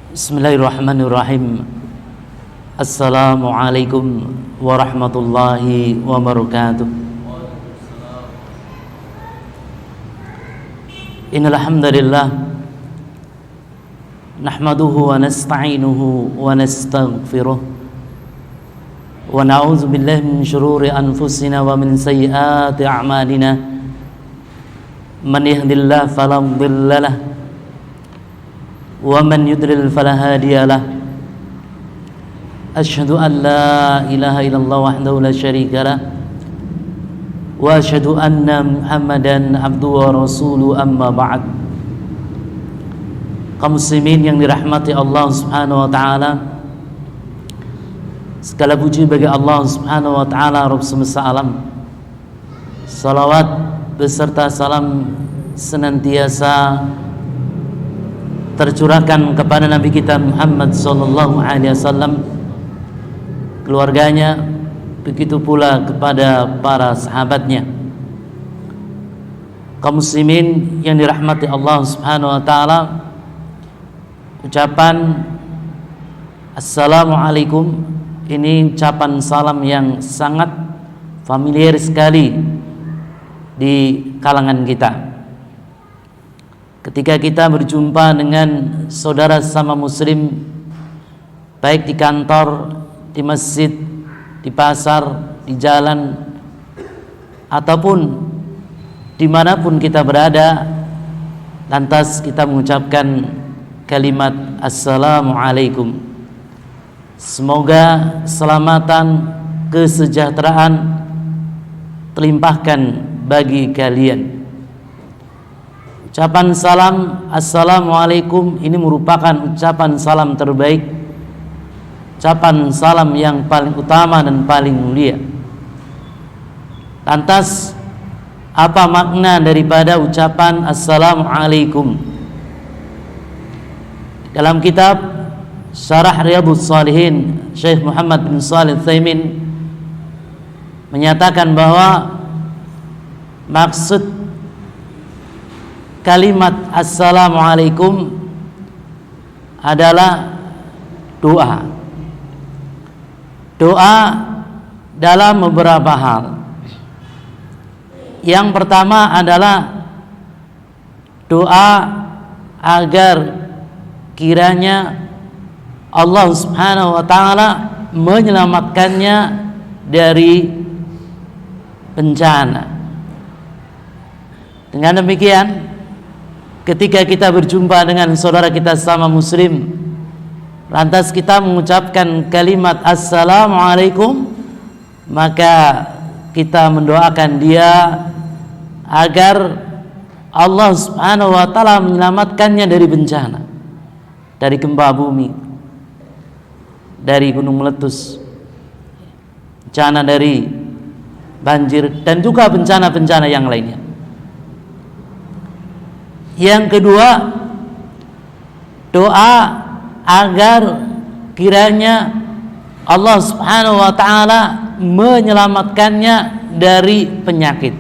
Bismillahirrahmanirrahim. Assalamualaikum warahmatullahi wabarakatuh. Innal hamdalillah nahmaduhu wa nasta'inuhu wa nastaghfiruh wa na'udzu billahi min shururi anfusina wa min sayyiati a'malina. Man yahdihillahu fala mudilla lahu wa man yudlil fala hadiya lahu. Asyhadu an la ilaha illallah wahdahu la syarika lah wa asyhadu anna Muhammadan abduhu wa rasuluhu, amma ba'd. Kaum muslimin yang dirahmati Allah Subhanahu wa taala, segala puji bagi Allah Subhanahu wa taala, Rabb semesta alam. Salawat beserta salam senantiasa tercurahkan kepada Nabi kita Muhammad sallallahu alaihi wasallam, keluarganya, begitu pula kepada para sahabatnya. Kaum muslimin yang dirahmati Allah Subhanahu wa taala, ucapan Assalamualaikum ini ucapan salam yang sangat familiar sekali di kalangan kita. Ketika kita berjumpa dengan saudara sama muslim, baik di kantor, di masjid, di pasar, di jalan, ataupun dimanapun kita berada, lantas kita mengucapkan kalimat Assalamualaikum. Semoga keselamatan, kesejahteraan terlimpahkan bagi kalian. Ucapan salam Assalamualaikum ini merupakan ucapan salam terbaik, ucapan salam yang paling utama dan paling mulia. Lantas apa makna daripada ucapan Assalamualaikum? Dalam kitab Syarah Riyadhus Shalihin, Syekh Muhammad bin Shalih Al-Utsaimin menyatakan bahwa maksud kalimat Assalamualaikum adalah doa. Doa dalam beberapa hal. Yang pertama adalah doa agar kiranya Allah Subhanahu wa taala menyelamatkannya dari bencana. Dengan demikian, ketika kita berjumpa dengan saudara kita sama muslim, lantas kita mengucapkan kalimat Assalamualaikum, maka kita mendoakan dia agar Allah Subhanahu wa taala menyelamatkannya dari bencana, dari gempa bumi, dari gunung meletus, bencana dari banjir, dan juga bencana-bencana yang lainnya. Yang kedua, doa agar kiranya Allah Subhanahu wa taala menyelamatkannya dari penyakit.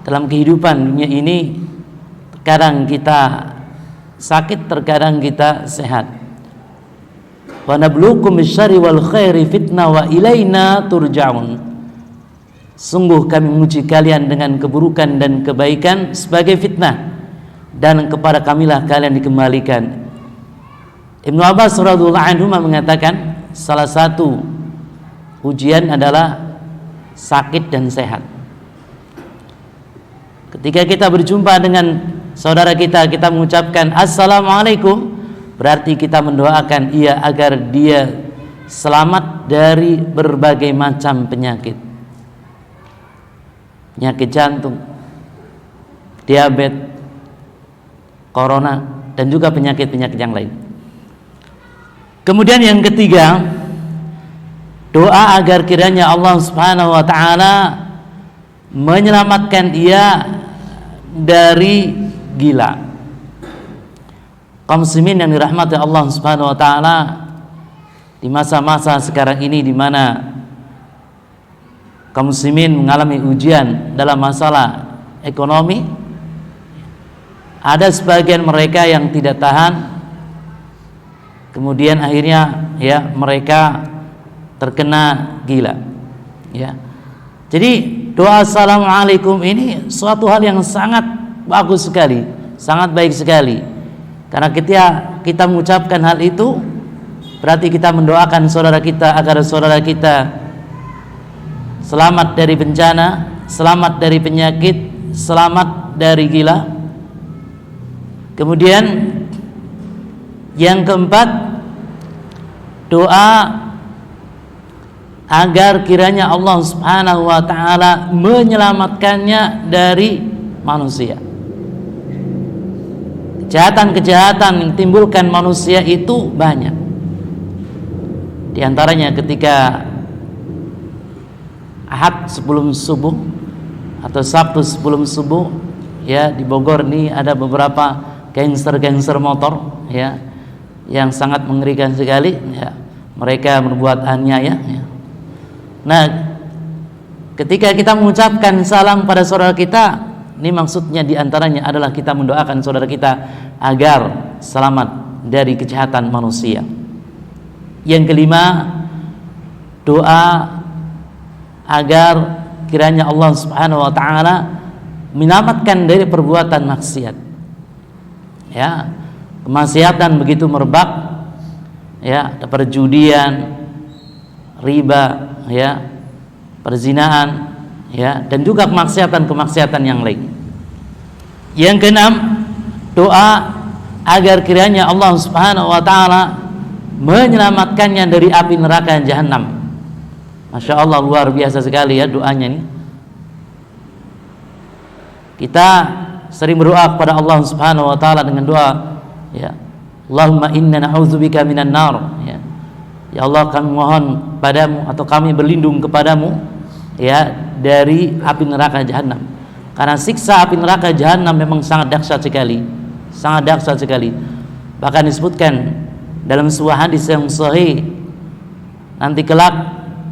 Dalam kehidupan dunia ini, terkadang kita sakit, terkadang kita sehat. Wa nabluukum bisyarri wal khairi fitnah wa ilaina turja'un. Sungguh kami menguji kalian dengan keburukan dan kebaikan sebagai fitnah, dan kepada kamilah kalian dikembalikan. Ibnu Abbas radhiyallahu anhu mengatakan salah satu ujian adalah sakit dan sehat. Ketika kita berjumpa dengan saudara kita, kita mengucapkan Assalamualaikum, berarti kita mendoakan ia agar dia selamat dari berbagai macam penyakit. Penyakit jantung, diabetes, corona, dan juga penyakit-penyakit yang lain. Kemudian yang ketiga, doa agar kiranya Allah Subhanahu wa taala menyelamatkan ia dari gila. Kaum muslimin yang dirahmati Allah Subhanahu wa taala, di masa-masa sekarang ini di mana kaum muslimin mengalami ujian dalam masalah ekonomi, Ada sebagian mereka yang tidak tahan, kemudian akhirnya ya mereka terkena gila. Ya. Jadi doa assalamualaikum ini suatu hal yang sangat bagus sekali, sangat baik sekali. Karena ketika kita mengucapkan hal itu, berarti kita mendoakan saudara kita agar saudara kita selamat dari bencana, selamat dari penyakit, selamat dari gila. Kemudian yang keempat, doa agar kiranya Allah Subhanahu wa taala menyelamatkannya dari manusia. Kejahatan-kejahatan yang timbulkan manusia itu banyak. Di antaranya ketika Ahad sebelum subuh atau Sabtu sebelum subuh, ya di Bogor ini ada beberapa gangster motor, ya, yang sangat mengerikan sekali, ya. Mereka berbuat aniaya, ya. Nah, ketika kita mengucapkan salam pada saudara kita, ini maksudnya diantaranya adalah kita mendoakan saudara kita agar selamat dari kejahatan manusia. Yang kelima, doa agar kiranya Allah Subhanahu wa taala menyelamatkan dari perbuatan maksiat. Ya, kemaksiatan begitu merebak, ya, ada perjudian, riba, ya, perzinahan, ya, dan juga kemaksiatan yang lain. Yang keenam, doa agar kiranya Allah Subhanahu wa taala menyelamatkannya dari api neraka jahanam. Masya Allah, luar biasa sekali ya doanya ini. Kita sering berdoa kepada Allah Subhanahu wa taala dengan doa, ya, Allahumma inna na'udzubika minan nar, ya. Ya Allah, kami mohon padamu atau kami berlindung kepadamu, ya, dari api neraka jahanam. Karena siksa api neraka jahanam memang sangat dahsyat sekali, sangat dahsyat sekali. Bahkan disebutkan dalam sebuah hadis yang sahih, nanti kelak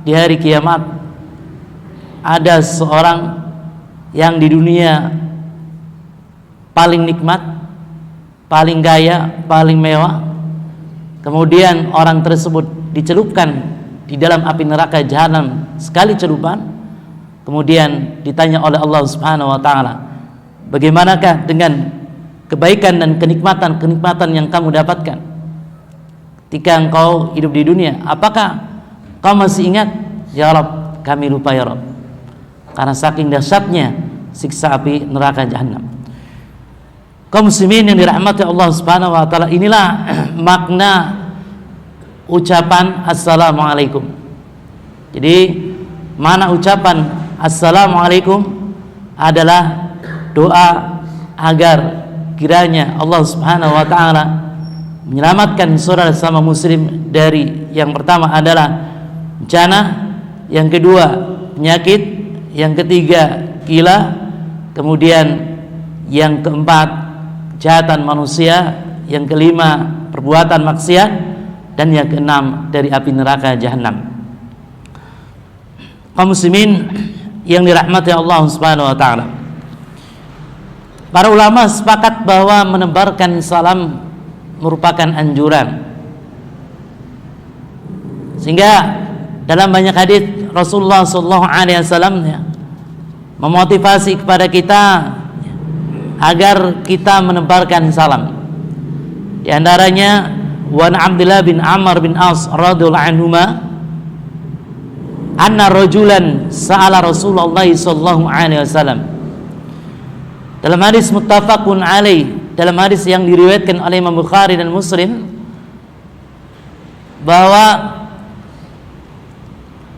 di hari kiamat ada seorang yang di dunia paling nikmat, paling kaya, paling mewah, kemudian orang tersebut dicelupkan di dalam api neraka jahanam sekali celupan, kemudian ditanya oleh Allah Subhanahu wa taala, bagaimanakah dengan kebaikan dan kenikmatan yang kamu dapatkan ketika engkau hidup di dunia? Apakah kau masih ingat? Ya Rabb, kami lupa ya Rabb. Karena saking dahsyatnya siksa api neraka jahanam. Kaum muslimin yang dirahmati Allah Subhanahu wa taala, inilah makna ucapan assalamualaikum. Jadi mana ucapan assalamualaikum adalah doa agar kiranya Allah Subhanahu wa taala menyelamatkan saudara sama muslim dari, yang pertama adalah bencana, yang kedua penyakit, yang ketiga gila, kemudian yang keempat kejahatan manusia, yang kelima perbuatan maksiat, dan yang keenam dari api neraka jahanam. Kaum muslimin yang dirahmati Allah Subhanahu wa taala, para ulama sepakat bahwa menebarkan salam merupakan anjuran. Sehingga dalam banyak hadis Rasulullah sallallahu alaihi wasallam memotivasi kepada kita agar kita menebarkan salam. Di antaranya wan Abdullah bin Amr bin As radhiyallahu anhuma anna rajulan sa'ala Rasulullah sallallahu alaihi wasallam. Dalam hadis muttafaqun alaih, dalam hadis yang diriwayatkan oleh Imam Bukhari dan Muslim, bahwa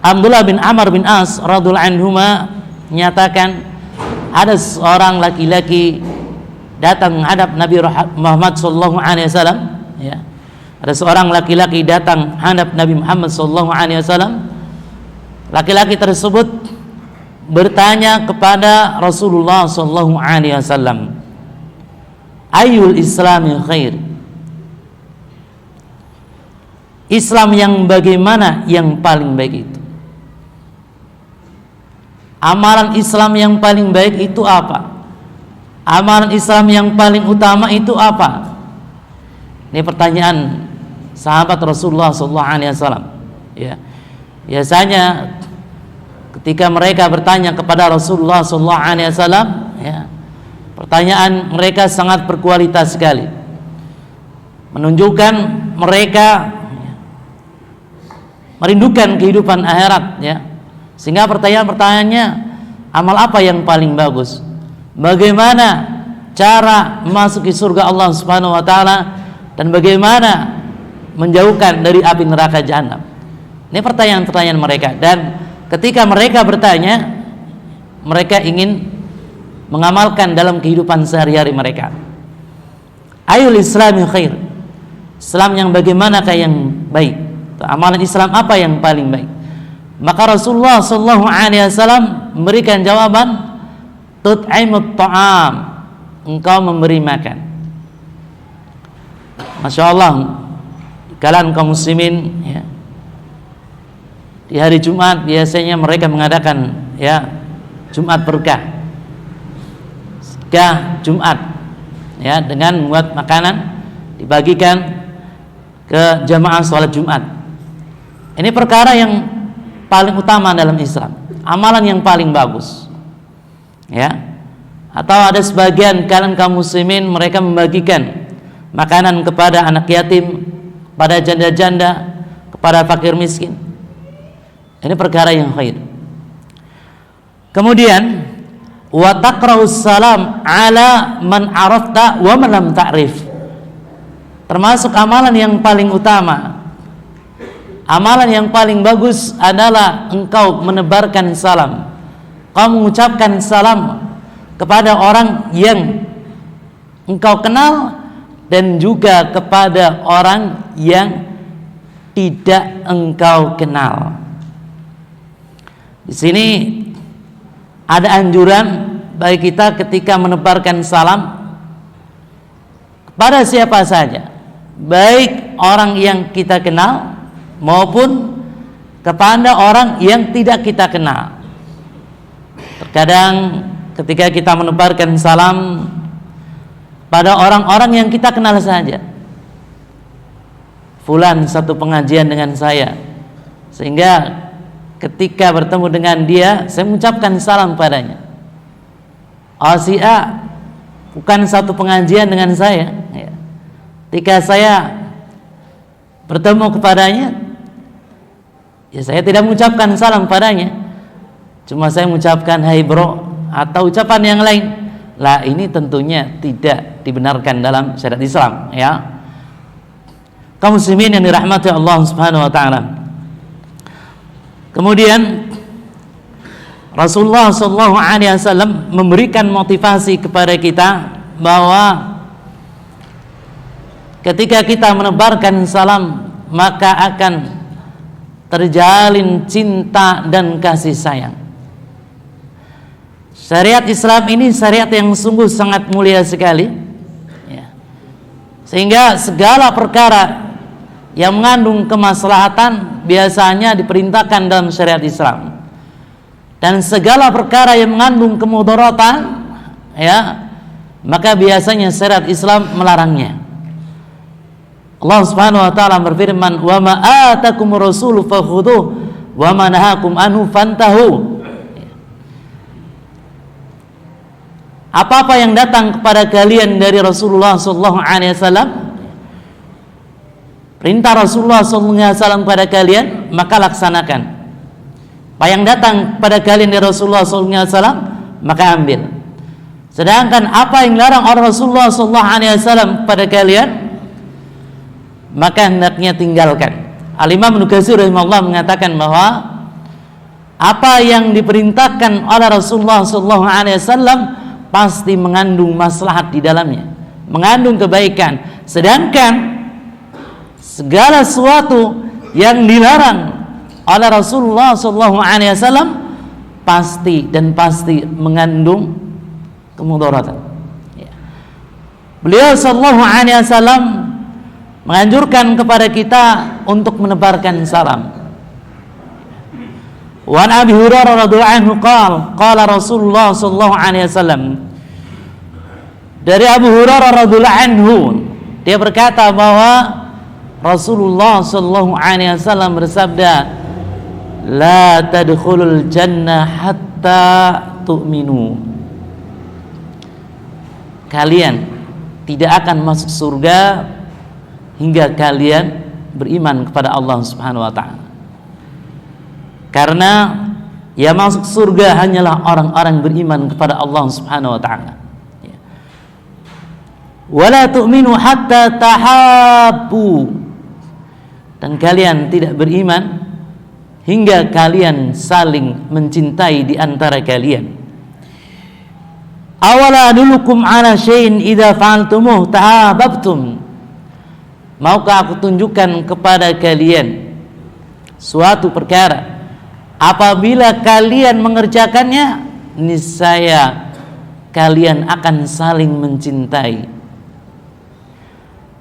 Abdullah bin Amr bin As radhiyallahu anhuma menyatakan ada seorang laki-laki datang menghadap Nabi Muhammad sallallahu alaihi wasallam, ya. Ada seorang laki-laki datang menghadap Nabi Muhammad sallallahu alaihi wasallam. Laki-laki tersebut bertanya kepada Rasulullah sallallahu alaihi wasallam, "Ayyul Islami khair?" Islam yang bagaimana yang paling baik itu? Amalan Islam yang paling baik itu apa? amalan Islam yang paling utama itu apa? Ini pertanyaan sahabat Rasulullah SAW. Ya, biasanya ketika mereka bertanya kepada Rasulullah SAW, ya, pertanyaan mereka sangat berkualitas sekali, menunjukkan mereka merindukan kehidupan akhirat, ya. Sehingga pertanyaan-pertanyaannya, amal apa yang paling bagus? Bagaimana cara memasuki surga Allah Subhanahu wa taala, dan bagaimana menjauhkan dari api neraka jahanam? Ini pertanyaan-pertanyaan mereka, dan ketika mereka bertanya, mereka ingin mengamalkan dalam kehidupan sehari-hari mereka. Ayul Islami khair. Islam yang bagaimanakah yang baik? Amalan Islam apa yang paling baik? Maka Rasulullah SAW memberikan jawaban, tut'imut ta'am, engkau memberi makan. Masya Allah, kalian kaum muslimin, ya, di hari Jumat biasanya mereka mengadakan, ya, Jumat berkah, Jumat, ya, dengan membuat makanan dibagikan ke jamaah sholat Jumat. Ini perkara yang paling utama dalam Islam, amalan yang paling bagus, ya. Atau ada sebagian kalian kaum muslimin, mereka membagikan makanan kepada anak yatim, pada janda-janda, kepada fakir miskin. Ini perkara yang khair. Kemudian wa taqra'us salam ala man arafta wa man lam ta'rif. Termasuk amalan yang paling utama, amalan yang paling bagus adalah engkau menebarkan salam. Kau mengucapkan salam kepada orang yang engkau kenal dan juga kepada orang yang tidak engkau kenal. Di sini ada anjuran bagi kita ketika menebarkan salam kepada siapa saja, baik orang yang kita kenal maupun kepada orang yang tidak kita kenal. Terkadang ketika kita menebarkan salam pada orang-orang yang kita kenal saja, fulan satu pengajian dengan saya, sehingga ketika bertemu dengan dia saya mengucapkan salam padanya. Oh, si A bukan satu pengajian dengan saya, ya. Ketika saya bertemu kepadanya, ya saya tidak mengucapkan salam padanya, cuma saya mengucapkan hai bro atau ucapan yang lain. Lah, ini tentunya tidak dibenarkan dalam syariat Islam, ya. Kaum muslimin yang dirahmati Allah Subhanahu wa taala. Kemudian Rasulullah SAW memberikan motivasi kepada kita bahwa ketika kita menebarkan salam maka akan terjalin cinta dan kasih sayang. Syariat Islam ini syariat yang sungguh sangat mulia sekali, ya. Sehingga segala perkara yang mengandung kemaslahatan biasanya diperintahkan dalam syariat Islam, dan segala perkara yang mengandung kemudaratan, ya, maka biasanya syariat Islam melarangnya. Allah Subhanahu wa taala berfirman, "Wa ma atakumur rasulu fakhudhuh wa ma nahakum anhu fantahu." Apa-apa yang datang kepada kalian dari Rasulullah sallallahu alaihi wasallam, perintah Rasulullah sallallahu alaihi wasallam kepada kalian, maka laksanakan. Apa yang datang kepada kalian dari Rasulullah sallallahu alaihi wasallam, maka ambil. Sedangkan apa yang dilarang oleh Rasulullah sallallahu alaihi wasallam kepada kalian, maka hendaknya tinggalkan. Al-Imam Ibnu Katsir rahimahullah mengatakan bahwa apa yang diperintahkan oleh Rasulullah sallallahu alaihi wasallam pasti mengandung maslahat di dalamnya, mengandung kebaikan. Sedangkan segala sesuatu yang dilarang oleh Rasulullah sallallahu alaihi wasallam pasti mengandung kemudaratan. Beliau sallallahu alaihi wasallam menganjurkan kepada kita untuk menebarkan salam. Wa Abi Hurairah radhiyallahu anhu qala Rasulullah sallallahu alaihi wasallam Dari Abu Hurairah radhiyallahu anhu, dia berkata bahwa Rasulullah sallallahu alaihi wasallam bersabda, "La tadkhulul jannah hatta tu'minu." Kalian tidak akan masuk surga hingga kalian beriman kepada Allah Subhanahu wa taala. Karena yang masuk surga hanyalah orang-orang beriman kepada Allah Subhanahu wa taala. Wala tu'minu hatta tahabbu. Dan kalian tidak beriman hingga kalian saling mencintai di antara kalian. Awala adullukum ala syai'in idza fa'altumuh tahabbtum. Maukah aku tunjukkan kepada kalian suatu perkara, apabila kalian mengerjakannya, niscaya kalian akan saling mencintai.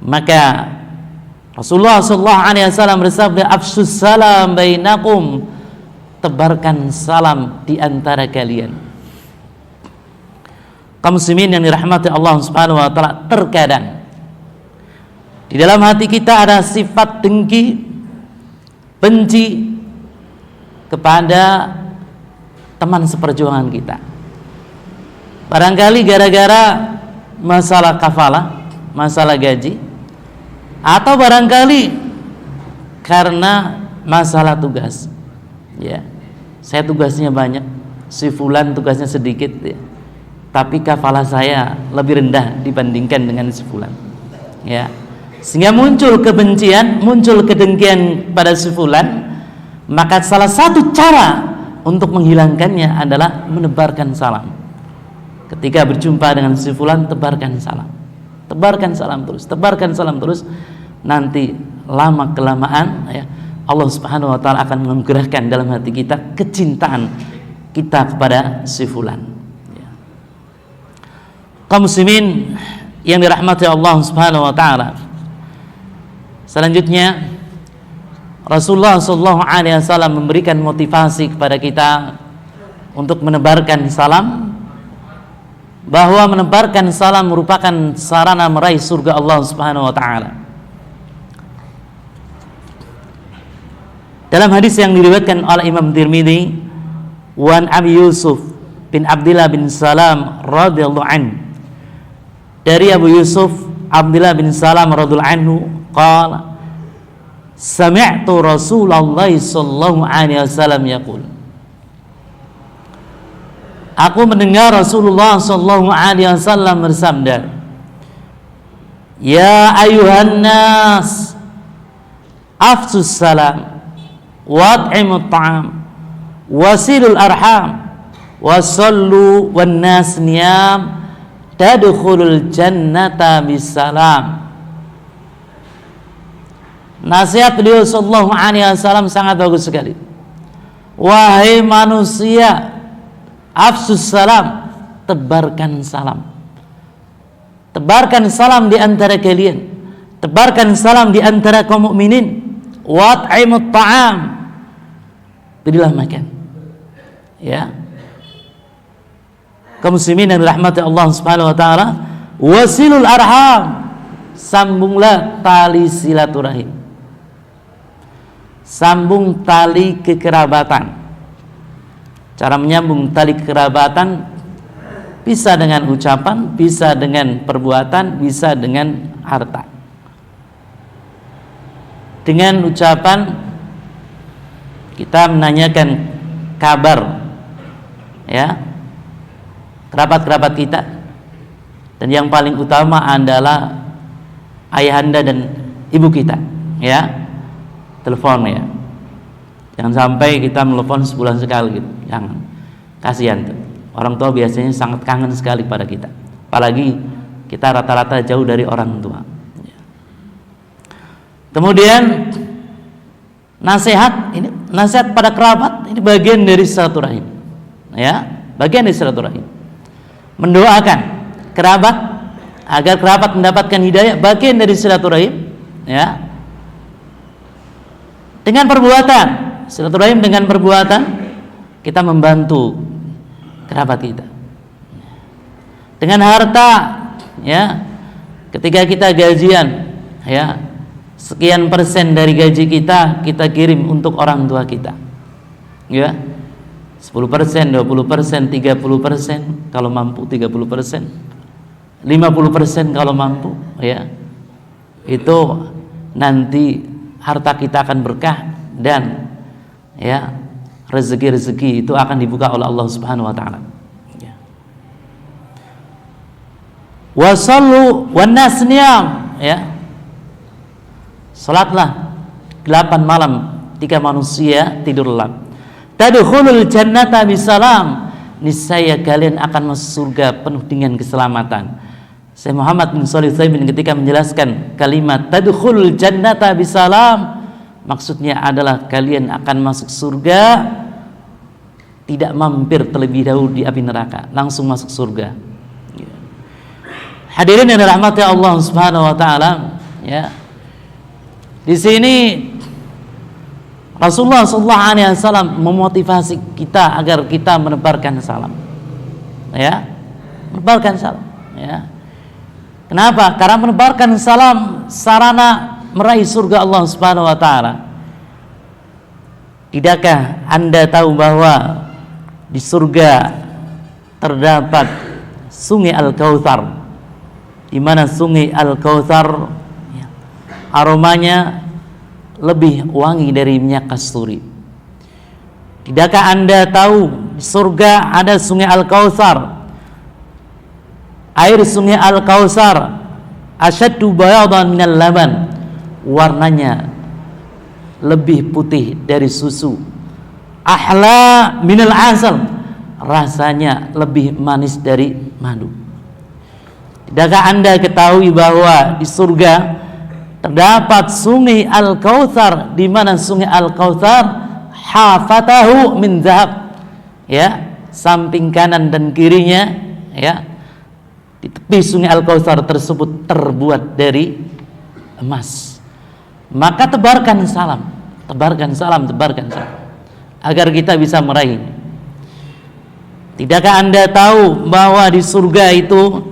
Maka Rasulullah SAW bersabda, "Afshus salam bainakum." Tebarkan salam di antara kalian. Kaum muslimin yang dirahmati Allah Subhanahu wa taala, terkadang di dalam hati kita ada sifat dengki, benci kepada teman seperjuangan kita. Barangkali gara-gara masalah kafalah, masalah gaji, atau barangkali karena masalah tugas. Ya, saya tugasnya banyak, si fulan tugasnya sedikit, ya. Tapi kafalah saya lebih rendah dibandingkan dengan si fulan. Ya, sehingga muncul kebencian, muncul kedengkian pada si fulan. Maka salah satu cara untuk menghilangkannya adalah menebarkan salam. Ketika berjumpa dengan si fulan, tebarkan salam. Tebarkan salam terus, tebarkan salam terus. Nanti lama kelamaan, ya, Allah Subhanahu wa taala akan menganugerahkan dalam hati kita kecintaan kita kepada si fulan. Ya. Kaum muslimin yang dirahmati Allah Subhanahu wa taala. Selanjutnya Rasulullah SAW memberikan motivasi kepada kita untuk menebarkan salam, bahwa menebarkan salam merupakan sarana meraih surga Allah Subhanahu wa taala. Dalam hadis yang diriwayatkan oleh Imam Tirmidzi, wan Abi Yusuf bin Abdullah bin Salam radhiyallahu anhu, dari Abu Yusuf Abdullah bin Salam radhiyallahu anhu qala, sami'tu Rasulullah sallallahu alaihi wasallam yaqul, aku mendengar Rasulullah sallallahu alaihi wasallam bersabda, ya ayuhan nas afsus salam wat'imut ta'am wasilul arham wasallu wan nas niyam tadkhulul jannata bisalam. Nasihat beliau sallallahu alaihi wasallam sangat bagus sekali. Wahai manusia, afsus salam, tebarkan salam. Tebarkan salam di antara kalian. Tebarkan salam di antara kaum mukminin. Wat'imut ta'am, berilah makan. Ya. Kaum muslimin yang dirahmati Allah Subhanahu wa taala, wasilul arham, sambunglah tali silaturahim. Sambung tali kekerabatan. Cara menyambung tali kekerabatan bisa dengan ucapan, bisa dengan perbuatan, bisa dengan harta. Dengan ucapan kita menanyakan kabar, ya, kerabat-kerabat kita, dan yang paling utama adalah ayahanda dan ibu kita, ya. Telepon, ya, jangan sampai kita menelepon sebulan sekali gitu. Jangan, kasihan tuh. Orang tua biasanya sangat kangen sekali pada kita, apalagi kita rata-rata jauh dari orang tua. Kemudian nasihat, ini nasihat pada kerabat, ini bagian dari silaturahim, ya, bagian dari silaturahim. Mendoakan kerabat agar kerabat mendapatkan hidayah, bagian dari silaturahim, ya. Dengan perbuatan, silaturahim dengan perbuatan, kita membantu kerabat kita. Dengan harta, ya, ketika kita gajian, ya, sekian persen dari gaji kita kirim untuk orang tua kita, ya, 10%, 20%, 30% kalau mampu, 30%, 50% kalau mampu, ya, itu nanti harta kita akan berkah dan, ya, rezeki itu akan dibuka oleh Allah Subhanahu wa taala. Ya. Wasallu wan nas niyam, ya. Salatlah 8 malam 3 manusia tidur lelap. Tadkhulul jannata bisalam, niscaya kalian akan masuk surga penuh dengan keselamatan. Syekh Muhammad bin Shalih Al-Utsaimin ketika menjelaskan kalimat tadkhulul jannata bisalam, maksudnya adalah kalian akan masuk surga tidak mampir terlebih dahulu di api neraka, langsung masuk surga. Ya. Hadirin yang dirahmati Allah Subhanahu wa taala, ya. Di sini Rasulullah SAW memotivasi kita agar kita menebarkan salam, ya, menebarkan salam, ya. Kenapa? Karena menebarkan salam sarana meraih surga Allah Subhanahu wa taala. Tidakkah Anda tahu bahwa di surga terdapat sungai Al-Kautsar, di mana sungai Al-Kautsar, ya, aromanya lebih wangi dari minyak kasturi. Tidakkah Anda tahu di surga ada sungai Al-Kautsar? Air sungai Al-Kautsar asyaddu bayadan minal laban, warnanya lebih putih dari susu. Ahla minal asal, rasanya lebih manis dari madu. Tidakkah Anda ketahui bahwa di surga terdapat sungai Al-Kautsar, di mana sungai Al-Kautsar hafatahu min zahab, ya, samping kanan dan kirinya, ya, di tepi sungai Al-Kautsar tersebut terbuat dari emas. Maka tebarkan salam, tebarkan salam, tebarkan salam, agar kita bisa meraih. Tidakkah Anda tahu bahwa di surga itu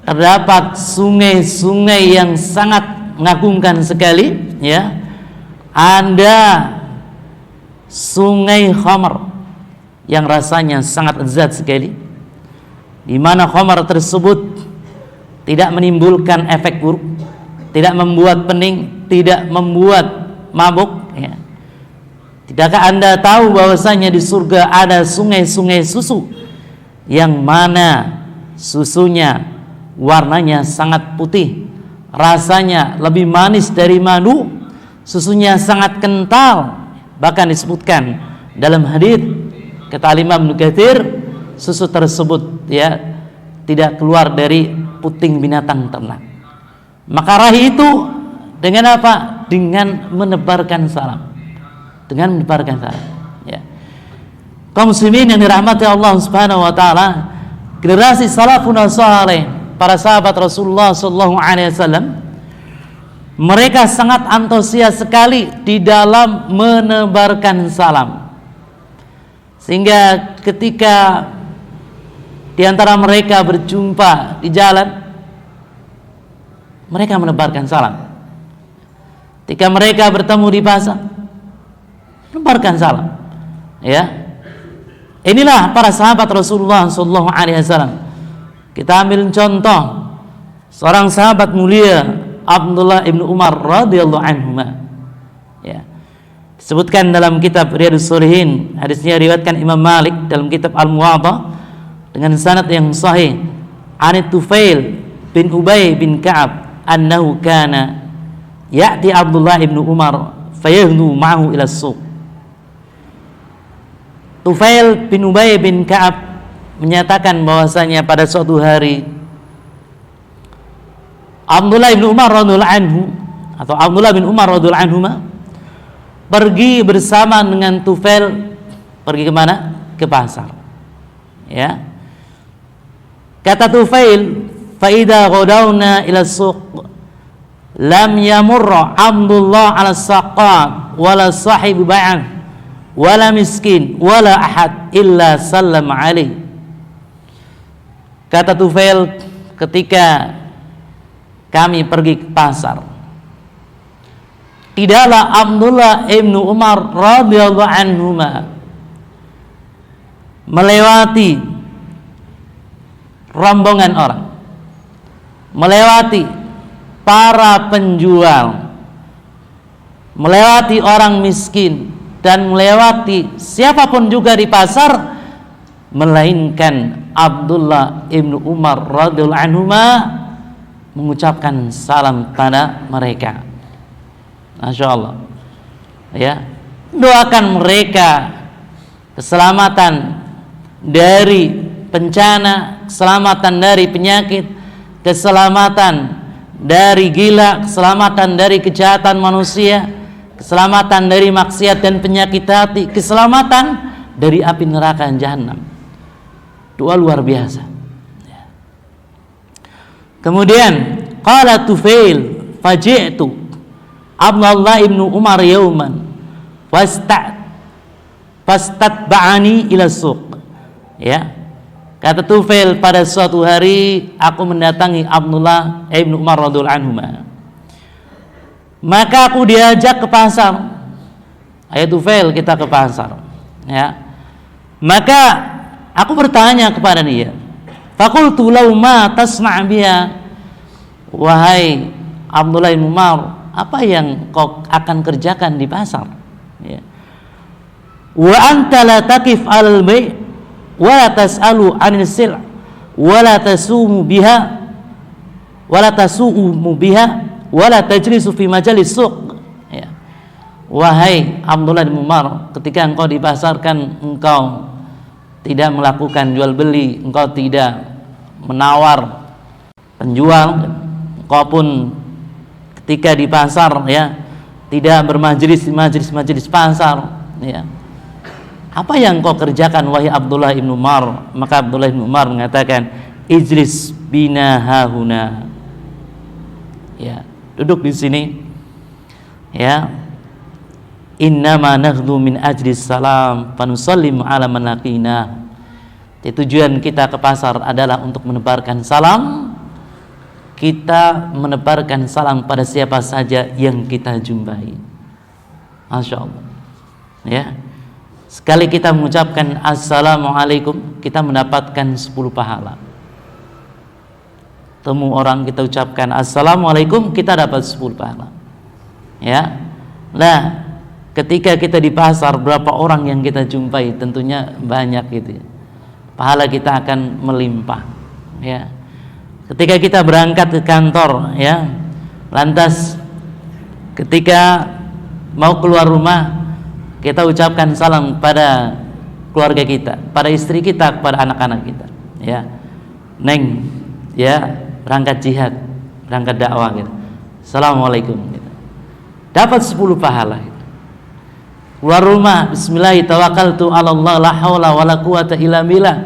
terdapat sungai-sungai yang sangat mengagumkan sekali, ya. Ada sungai khamar yang rasanya sangat lezat sekali, di mana khamar tersebut tidak menimbulkan efek buruk, tidak membuat pening, tidak membuat mabuk, ya. Tidakkah Anda tahu bahwasanya di surga ada sungai-sungai susu yang mana susunya warnanya sangat putih, rasanya lebih manis dari madu, susunya sangat kental. Bahkan disebutkan dalam hadits kata Imam Ibnu Katsir, susu tersebut, ya, tidak keluar dari puting binatang ternak. Maka raih itu dengan apa? Dengan menebarkan salam. Dengan menebarkan salam, ya. Kaum muslimin yang dirahmati Allah Subhanahu wa taala, generasi salafun saleh, para sahabat Rasulullah sallallahu alaihi wasallam, mereka sangat antusias sekali di dalam menebarkan salam. Sehingga ketika di antara mereka berjumpa di jalan, mereka menebarkan salam. Ketika mereka bertemu di pasar, menebarkan salam, ya. Inilah para sahabat Rasulullah sallallahu alaihi wasallam. Kita ambil contoh seorang sahabat mulia, Abdullah ibnu Umar radhiyallahu anhuma, ya. Disebutkan dalam kitab Riyadhus Shalihin, hadisnya diriwayatkan Imam Malik dalam kitab Al-Muwatta dengan sanad yang sahih, an Tufail bin Ubay bin Ka'ab annahu kana ya'ti Abdullah ibnu Umar fayahnu ma'ahu ila as-suq. Tufail bin Ubay bin Ka'ab menyatakan bahwasanya pada suatu hari Abdullah bin Umar radhiyallahu anhu atau Abdullah bin Umar radhiyallahu anhuma pergi bersama dengan Tufail, pergi ke mana? Ke pasar, ya. Kata Tufail, fa idza ghadawna ila suq lam yamurra Abdullah ala saqat wala sahib bai'an wala miskin wala ahad illa sallam alaihi. Kata Tufail, ketika kami pergi ke pasar. Tidaklah Abdullah ibnu Umar radhiyallahu anhuma melewati rombongan orang, melewati para penjual, melewati orang miskin, dan melewati siapapun juga di pasar, melainkan Abdullah ibnu Umar radhiyallahu anhuma mengucapkan salam pada mereka. Masya Allah, ya, doakan mereka keselamatan dari bencana, keselamatan dari penyakit, keselamatan dari gila, keselamatan dari kejahatan manusia, keselamatan dari maksiat dan penyakit hati, keselamatan dari api neraka jahanam. Doa luar biasa. Kemudian qala Tufail faji'tu Abdullah ibnu Umar yauman fastatba'ani ila suq. Ya, kata Tufail, pada suatu hari aku mendatangi Abdullah ibnu Umar radhiyallahu anhu, maka aku diajak ke pasar. Ayo Tufail, kita ke pasar. Ya, maka aku bertanya kepada dia, faqultu law ma tasma' biha, wahai Abdullah ibnu Umar, apa yang kau akan kerjakan di pasar? Ya. Wa anta la taqif al bay' wa la tas'alu 'anil sil' wa la tasumu biha wa la tasumu biha wa la tajlisu fi majalis suq. Ya. Wahai Abdullah bin Umar, ketika engkau di pasar kan engkau tidak melakukan jual beli, engkau tidak menawar penjual, engkau pun ketika di pasar ya tidak bermajlis di majelis pasar, ya. Apa yang kau kerjakan wahai Abdullah ibnu Umar? Maka Abdullah ibnu Umar mengatakan, ijlis bina hahuna. Ya, duduk di sini. Ya. Innama nakhdu min ajlis salam fanusallimu ala man laqina. Tujuan kita ke pasar adalah untuk menebarkan salam. Kita menebarkan salam pada siapa saja yang kita jumpai. Masya Allah. Ya. Sekali kita mengucapkan assalamualaikum, kita mendapatkan 10 pahala. Temu orang kita ucapkan assalamualaikum, kita dapat 10 pahala. Ya. Nah, ketika kita di pasar, berapa orang yang kita jumpai, tentunya banyak gitu ya. Pahala kita akan melimpah. Ya. Ketika kita berangkat ke kantor, ya, lantas ketika mau keluar rumah, kita ucapkan salam pada keluarga kita, pada istri kita, kepada anak-anak kita, ya, neng, ya, berangkat jihad, berangkat dakwah, gitu. Assalamualaikum, gitu. Dapat 10 pahala. Gitu. Keluar rumah, bismillahirrahmanirrahim, ala Allah, la haula wala quwata illa billah.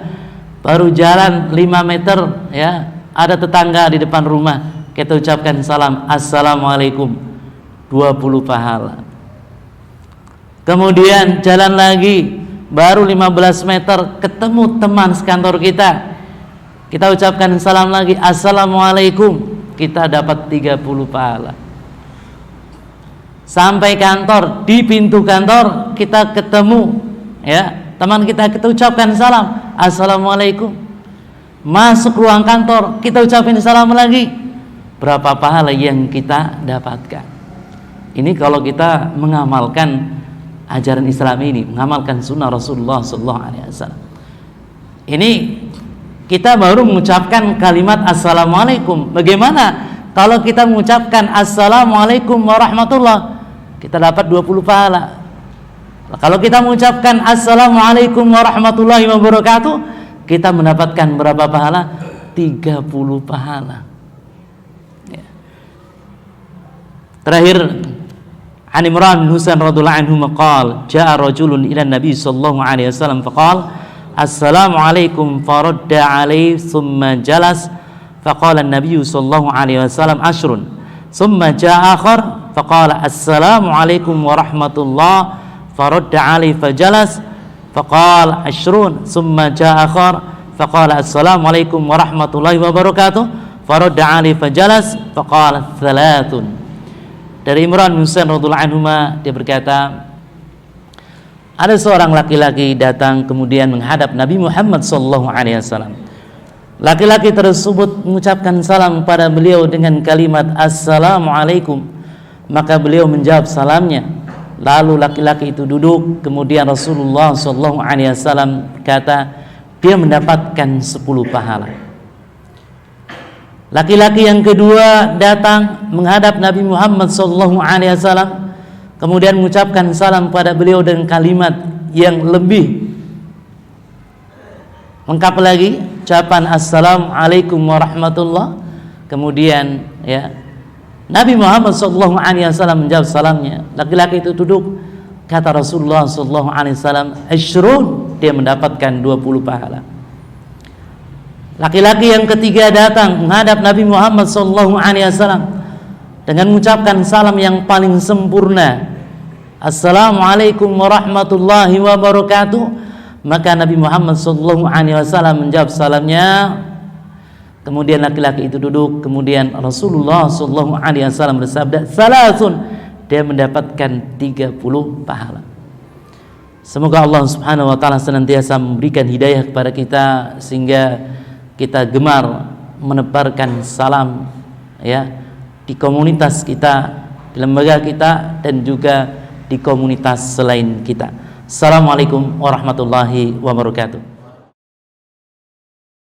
Baru jalan 5 meter, ya, ada tetangga di depan rumah, kita ucapkan salam assalamualaikum, 20 pahala. Kemudian jalan lagi, baru 15 meter ketemu teman sekantor kita, kita ucapkan salam lagi assalamualaikum, kita dapat 30 pahala. Sampai kantor, di pintu kantor kita ketemu, ya, teman kita ucapkan salam assalamualaikum. Masuk ruang kantor, kita ucapin salam lagi. Berapa pahala yang kita dapatkan? Ini kalau kita mengamalkan ajaran Islam ini, mengamalkan sunnah Rasulullah SAW. Ini kita baru mengucapkan kalimat assalamualaikum. Bagaimana kalau kita mengucapkan assalamualaikum warahmatullah, kita dapat 20 pahala. Kalau kita mengucapkan assalamualaikum warahmatullahi wabarakatuh, kita mendapatkan berapa pahala? 30 pahala. Ya. Terakhir, An Imran bin Husain radhiyallahu anhu maqal, jaa rajulun ila Nabi sallallahu alaihi wasallam faqala assalamu alaikum faradda alaihi thumma jalas faqala an-nabiy sallallahu alaihi wasallam ashrun thumma jaa akhar faqala assalamu alaikum warahmatullah faradda alaihi fajalas faqala ashrun thumma jaa akhar faqala assalamu alaikum warahmatullahi wabarakatuh faradda ali fajalas faqala thalathun. Dari Imran bin Husain radhiyallahu anhuma, dia berkata, ada seorang laki-laki datang kemudian menghadap Nabi Muhammad sallallahu alaihi wasallam. Laki-laki tersebut mengucapkan salam pada beliau dengan kalimat assalamualaikum. Maka beliau menjawab salamnya. Lalu laki-laki itu duduk, kemudian Rasulullah sallallahu alaihi wasallam berkata, dia mendapatkan 10 pahala. Laki-laki yang kedua datang menghadap Nabi Muhammad sallallahu alaihi wasallam, kemudian mengucapkan salam pada beliau dengan kalimat yang lebih lengkap lagi, ucapan assalamualaikum warahmatullah. Kemudian ya, Nabi Muhammad sallallahu alaihi wasallam menjawab salamnya. Laki-laki itu duduk, kata Rasulullah sallallahu alaihi wasallam, asyrun, dia mendapatkan 20 pahala. Laki-laki yang ketiga datang menghadap Nabi Muhammad sallallahu alaihi wasallam dengan mengucapkan salam yang paling sempurna, assalamualaikum warahmatullahi wabarakatuh. Maka Nabi Muhammad sallallahu alaihi wasallam menjawab salamnya. Kemudian laki-laki itu duduk, kemudian Rasulullah sallallahu alaihi wasallam bersabda, salasun, dia mendapatkan 30 pahala. Semoga Allah Subhanahu wa taala senantiasa memberikan hidayah kepada kita sehingga kita gemar menebarkan salam ya di komunitas kita, di lembaga kita, dan juga di komunitas selain kita. Assalamualaikum warahmatullahi wabarakatuh.